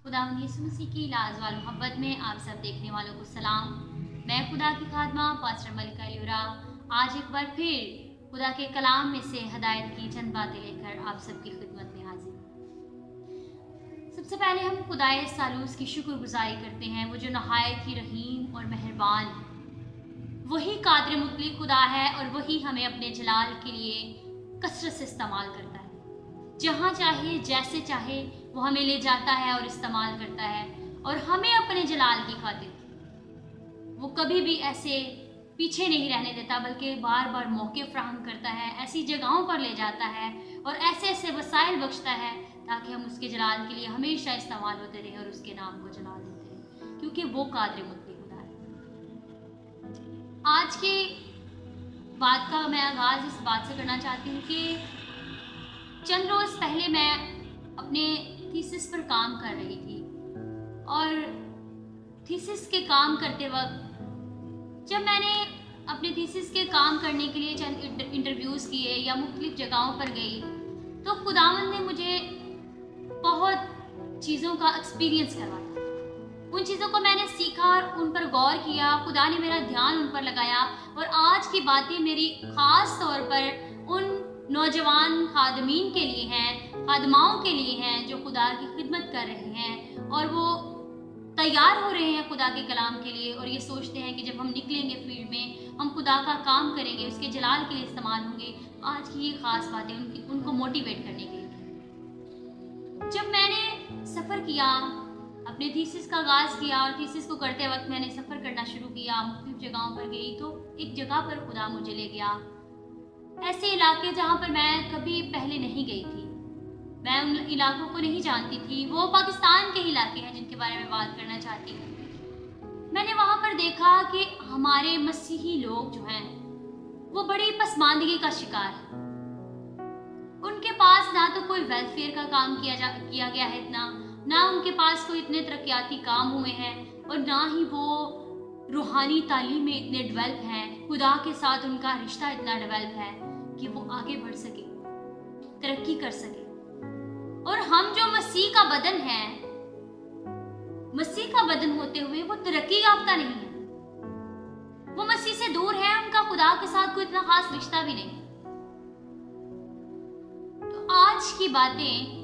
खुदावंद यीशु मसीह की लाजवाब मोहब्बत में आप सब देखने वालों को सलाम। मैं खुदा की खादमा पास्टर मलिका ल्यूरा आज एक बार फिर खुदा के कलाम में से हदायत की चंद बातें लेकर आप सबकी खिदमत में हाजिर। सबसे पहले हम खुदाए सालूस की शुक्रगुजारी करते हैं, वो जो नहायत ही रहीम और मेहरबान है। वही कादिर मुतलक खुदा है और वही हमें अपने जलाल के लिए कसरत से इस्तेमाल करता है। जहाँ चाहे जैसे चाहे वो हमें ले जाता है और इस्तेमाल करता है, और हमें अपने जलाल की खातिर वो कभी भी ऐसे पीछे नहीं रहने देता, बल्कि बार बार मौके फराहम करता है, ऐसी जगहों पर ले जाता है और ऐसे ऐसे वसाइल बख्शता है ताकि हम उसके जलाल के लिए हमेशा इस्तेमाल होते रहें और उसके नाम को जलाल देते रहें, क्योंकि वो कादिर मुतलक खुदा है। आज के बात का मैं आगाज़ इस बात से करना चाहती हूँ कि चंद रोज़ पहले मैं अपने थीसिस पर काम कर रही थी, और थीसिस के काम करते वक्त जब मैंने अपने थीसिस के काम करने के लिए चंद इंटरव्यूज़ किए या मुख्तलिफ जगहों पर गई, तो खुदावंद ने मुझे बहुत चीज़ों का एक्सपीरियंस करवाया। उन चीज़ों को मैंने सीखा और उन पर गौर किया। खुदा ने मेरा ध्यान उन पर लगाया, और आज की बातें मेरी ख़ास तौर पर उन नौजवान खादमीन के लिए हैं, खादमाओं के लिए हैं जो खुदा की खिदमत कर रहे हैं और वो तैयार हो रहे हैं खुदा के कलाम के लिए, और ये सोचते हैं कि जब हम निकलेंगे फील्ड में हम खुदा का काम करेंगे, उसके जलाल के लिए इस्तेमाल होंगे। आज की ये ख़ास बातें उनको मोटिवेट करने के लिए। जब मैंने सफ़र किया, अपने थीसिस का आगाज़ किया, और थीसिस को करते वक्त मैंने सफ़र करना शुरू किया, मुख्तलिफ जगहों पर गई, तो एक जगह पर खुदा मुझे ले गया, ऐसे इलाके जहाँ पर मैं कभी पहले नहीं गई थी। मैं उन इलाकों को नहीं जानती थी। वो पाकिस्तान के इलाके हैं जिनके बारे में बात करना चाहती हूँ। मैंने वहाँ पर देखा कि हमारे मसीही लोग जो हैं वो बड़ी पसमानदगी का शिकार हैं। उनके पास ना तो कोई वेलफेयर का काम किया गया है इतना, ना उनके पास कोई इतने तरक्याती काम हुए हैं, और ना ही वो रूहानी तालीम में इतने डेवलप हैं। खुदा के साथ उनका रिश्ता इतना डेवलप है कि वो आगे बढ़ सके, तरक्की कर सके। और हम जो मसीह का बदन है, मसीह का बदन होते हुए वो तरक्की याफ्ता नहीं है, वो मसीह से दूर है, उनका खुदा के साथ कोई इतना खास रिश्ता भी नहीं। तो आज की बातें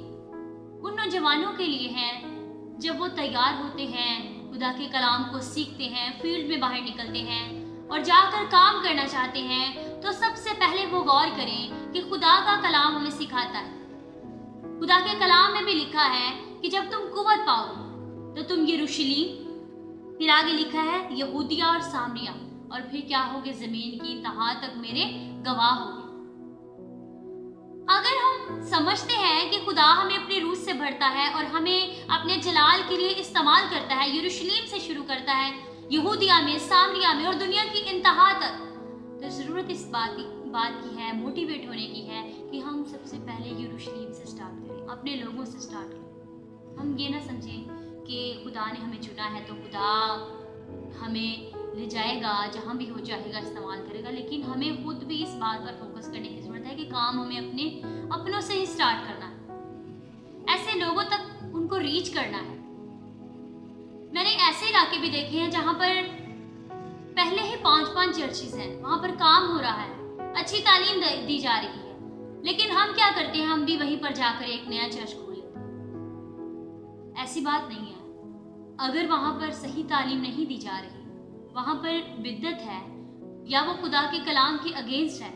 उन नौजवानों के लिए हैं जब वो तैयार होते हैं, खुदा के कलाम को सीखते हैं, फील्ड में बाहर निकलते हैं और जाकर काम करना चाहते हैं, तो सबसे पहले वो गौर करें कि खुदा का कलाम हमें सिखाता है। खुदा के कलाम में भी लिखा है कि जब तुम कुव्वत पाओ तो तुम यरूशलेम, फिर आगे लिखा है यहूदिया और सामरिया, और फिर क्या होगे, जमीन की इंतहा तक मेरे गवाह होगे। अगर हम समझते हैं कि खुदा हमें अपनी रूह से भरता है और हमें अपने जलाल के लिए इस्तेमाल करता है, यरूशलेम से शुरू करता है, यहूदिया में, सामरिया में और दुनिया की इंतहा तक, तो जरूरत इस बात की है, मोटिवेट होने की है कि हम सबसे पहले यरूशलेम से स्टार्ट करें, अपने लोगों से स्टार्ट करें। हम ये ना समझें कि खुदा ने हमें चुना है तो खुदा हमें ले जाएगा, जहाँ भी हो चाहेगा इस्तेमाल करेगा, लेकिन हमें खुद भी इस बात पर फोकस करने की ज़रूरत है कि काम हमें अपनों से ही स्टार्ट करना है, ऐसे लोगों तक उनको रीच करना है। मैंने ऐसे इलाके भी देखे हैं जहाँ पर पहले ही 5-5 चर्चेज हैं, वहाँ पर काम हो रहा है, अच्छी तालीम दी जा रही है, लेकिन हम क्या करते हैं, हम भी वहीं पर जाकर एक नया चर्च खोल लेते हैं। ऐसी बात नहीं है। अगर वहाँ पर सही तालीम नहीं दी जा रही, वहाँ पर बिद्दत है या वो खुदा के कलाम के अगेंस्ट है,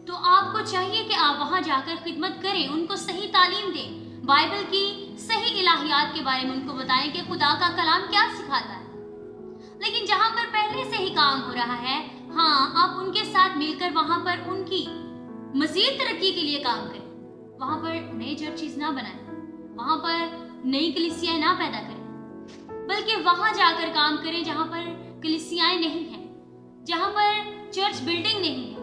तो आपको चाहिए कि आप वहाँ जाकर खिदमत करें, उनको सही तालीम दें, बाइबल की सही इलाहियात के बारे में उनको बताएं कि खुदा का कलाम क्या सिखाता है। लेकिन जहाँ पर पहले से ही काम हो रहा है, हाँ, आप उनके साथ मिलकर वहाँ पर उनकी मजीद तरक्की के लिए काम करें। वहाँ पर नए चर्चेज ना बनाएं, वहाँ पर नई कलीसियाएं ना पैदा करें, बल्कि वहाँ जाकर काम करें जहाँ पर कलीसियाएं नहीं हैं, जहाँ पर चर्च बिल्डिंग नहीं है।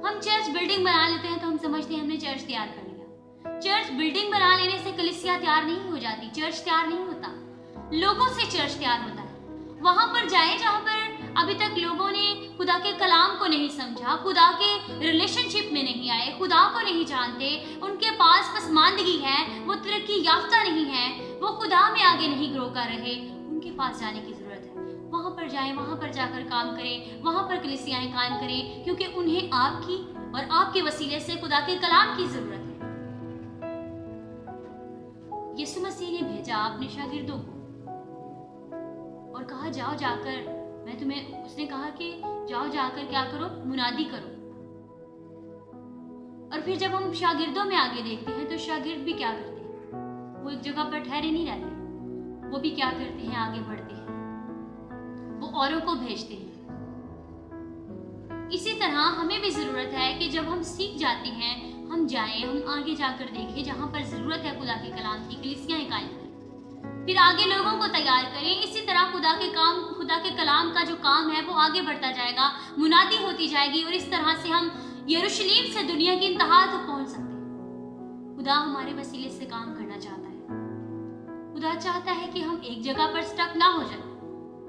हम चर्च बिल्डिंग बना लेते हैं तो हम समझते हैं हमने चर्च तैयार कर लिया। चर्च बिल्डिंग बना लेने से कलीसिया तैयार नहीं हो जाती, चर्च तैयार नहीं होता, लोगों से चर्च तैयार होता है। वहां पर जाए जहां पर अभी तक लोगों ने खुदा के कलाम को नहीं समझा, खुदा के रिलेशनशिप में नहीं आए, खुदा को नहीं जानते, उनके पास पसमानदगी है, वो तरक्की याफ्ता नहीं है, वो खुदा में आगे नहीं ग्रो कर रहे, उनके पास जाने की जरूरत है। वहां पर जाएं, वहां पर जाकर काम करें, वहां पर कलीसियाएं कायम करें, क्योंकि उन्हें आपकी और आपके वसीले से खुदा के कलाम की जरूरत है। यीशु मसीह ने भेजा अपने शागिर्दों को और कहा जाओ जाकर, मैं तुम्हें, उसने कहा कि जाओ जाकर क्या करो, मुनादी करो। और फिर जब हम शागिर्दों में आगे देखते हैं तो शागिर्द भी क्या करते हैं, वो एक जगह पर ठहरे नहीं रहते, वो भी क्या करते हैं, आगे बढ़ते हैं, वो औरों को भेजते हैं। इसी तरह हमें भी जरूरत है कि जब हम सीख जाते हैं, हम जाएं, हम आगे जाकर देखें, जहां पर जरूरत है खुदा के कलाम की, कलीसियाएं कायम करें, फिर आगे लोगों को तैयार करें। इसी तरह खुदा के कलाम का जो काम है वो आगे बढ़ता जाएगा, मुनादी होती जाएगी, और इस तरह से हम यरूशलेम से दुनिया की इंतहा तक पहुंच सकते हैं। खुदा हमारे वसीले से काम करना चाहता है। खुदा चाहता है कि हम एक जगह पर स्टक ना हो जाए।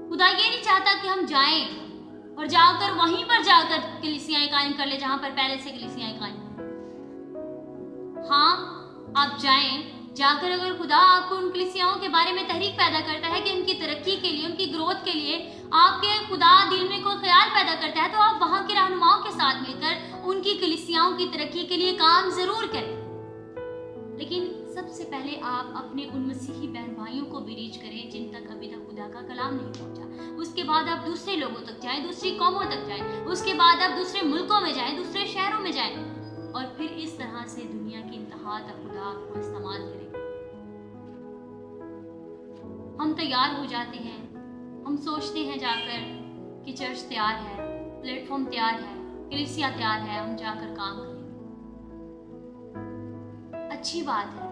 खुदा ये नहीं चाहता कि हम जाएं और जाकर वहीं पर जाकर कलीसियाएं कायम कर ले जहां पर पहले से कलीसियाएं कायम। हाँ, आप जाकर अगर खुदा आपको उन कलीसियाओं के बारे में तहरीक पैदा करता है कि उनकी तरक्की के लिए, उनकी ग्रोथ के लिए आपके खुदा दिल में कोई ख्याल पैदा करता है, तो आप वहां के रहनुमाओं के साथ मिलकर उनकी कलीसियाओं की तरक्की के लिए काम जरूर करें। लेकिन सबसे पहले आप अपने उन मसीही बहन भाइयों को भी रीच करें जिन तक अभी तक खुदा का कलाम नहीं पहुंचा। उसके बाद आप दूसरे लोगों तक जाएं, दूसरी कौमों तक जाएं, उसके बाद आप दूसरे मुल्कों में जाएं, दूसरे शहरों में जाएं, और फिर इस तरह से दुनिया की इंतहा तक खुदा आपको इस्तेमाल करे। हम तैयार हो जाते हैं, हम सोचते हैं जाकर कि चर्च तैयार है, प्लेटफॉर्म तैयार है, कलीसिया तैयार है, हम जाकर काम करें। अच्छी बात है,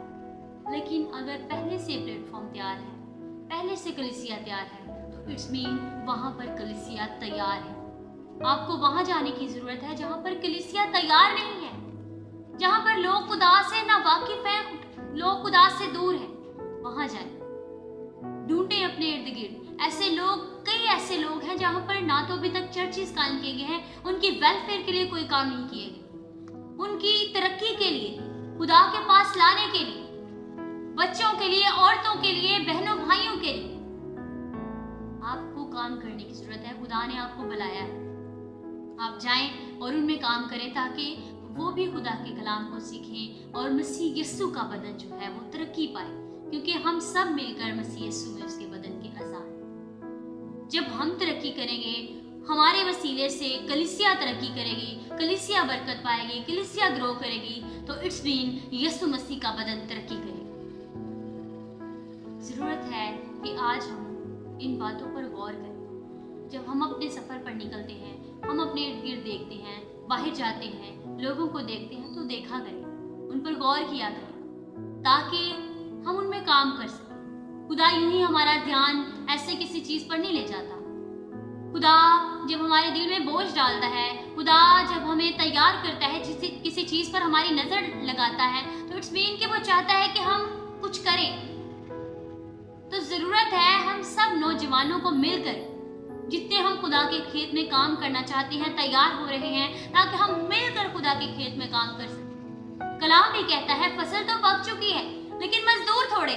लेकिन अगर पहले से प्लेटफॉर्म तैयार है, पहले से कलीसिया तैयार है, तो इट्स मीन वहां पर कलीसिया तैयार है। आपको वहां जाने की जरूरत है जहां पर कलीसिया तैयार नहीं है, जहां पर लोग खुदा से ना वाकिफ हैं, लोग खुदा से दूर हैं। वहां जाएं, ढूंढें अपने इर्द गिर्द ऐसे लोग। कई ऐसे लोग हैं जहां पर ना तो अभी तक चर्चेस कायम किए गए हैं, उनकी वेलफेयर के लिए कोई काम नहीं किए गए, उनकी तरक्की के लिए, खुदा के पास लाने के लिए, बच्चों के लिए, औरतों के लिए, बहनों भाइयों के लिए आपको काम करने की जरूरत है। खुदा ने आपको बुलाया है, आप जाएं और उनमें काम करें ताकि वो भी खुदा के कलाम को सीखें और मसीह यीशु का बदन जो है वो तरक्की पाए, क्योंकि हम सब मिलकर मसीह यीशु में उसके बदन के अज़ा हैं। जब हम तरक्की करेंगे, हमारे वसीले से कलीसिया तरक्की करेगी, कलीसिया बरकत पाएगी, कलीसिया ग्रो करेगी, तो इट्स मीन यीशु मसीह का बदन तरक्की करेगा। जरूरत है कि आज हम इन बातों पर गौर करें। जब हम अपने सफर पर निकलते हैं, हम अपने इर्द गिर्द देखते हैं, बाहर जाते हैं, लोगों को देखते हैं, तो देखा करें, उन पर गौर किया करें, ताकि हम उनमें काम कर सकें। खुदा यूं ही हमारा ध्यान ऐसे किसी चीज पर नहीं ले जाता। खुदा जब हमारे दिल में बोझ डालता है, खुदा जब हमें तैयार करता है, किसी चीज पर हमारी नजर लगाता है, तो इट्स मीन कि वो चाहता है कि हम कुछ करें। तो जरूरत है हम सब नौजवानों को मिलकर, जितने हम खुदा के खेत में काम करना चाहते हैं, तैयार हो रहे हैं, ताकि हम मिलकर खुदा के खेत में काम कर सकें। कलाम भी कहता है फसल तो पक चुकी है, लेकिन मजदूर थोड़े।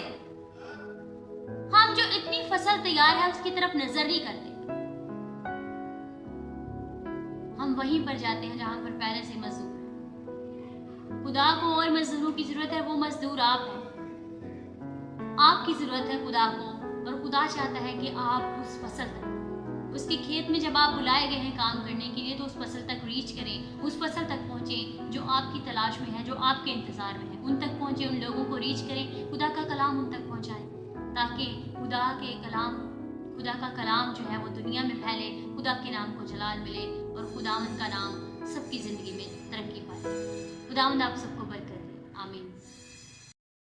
हम जो इतनी फसल तैयार है उसकी तरफ नजर नहीं करते, हम वहीं पर जाते हैं जहां पर पहले से मजदूर है। खुदा को और मजदूरों की जरूरत है, वो मजदूर आप हैं। आपकी जरूरत है खुदा को, और खुदा चाहता है कि आप उस फसल तक, उसके खेत में जब आप बुलाए गए हैं काम करने के लिए, तो उस फसल तक रीच करें, उस फसल तक पहुंचे जो आपकी तलाश में है, जो आपके इंतजार में है, उन तक पहुंचे, उन लोगों को रीच करें, खुदा का कलाम उन तक पहुंचाएं, ताकि खुदा का कलाम जो है वो दुनिया में फैले, खुदा के नाम को जलाल मिले और खुदावंद का नाम सबकी जिंदगी में तरक्की पाए। खुदावंद आप सबको बरकत दे। आमीन।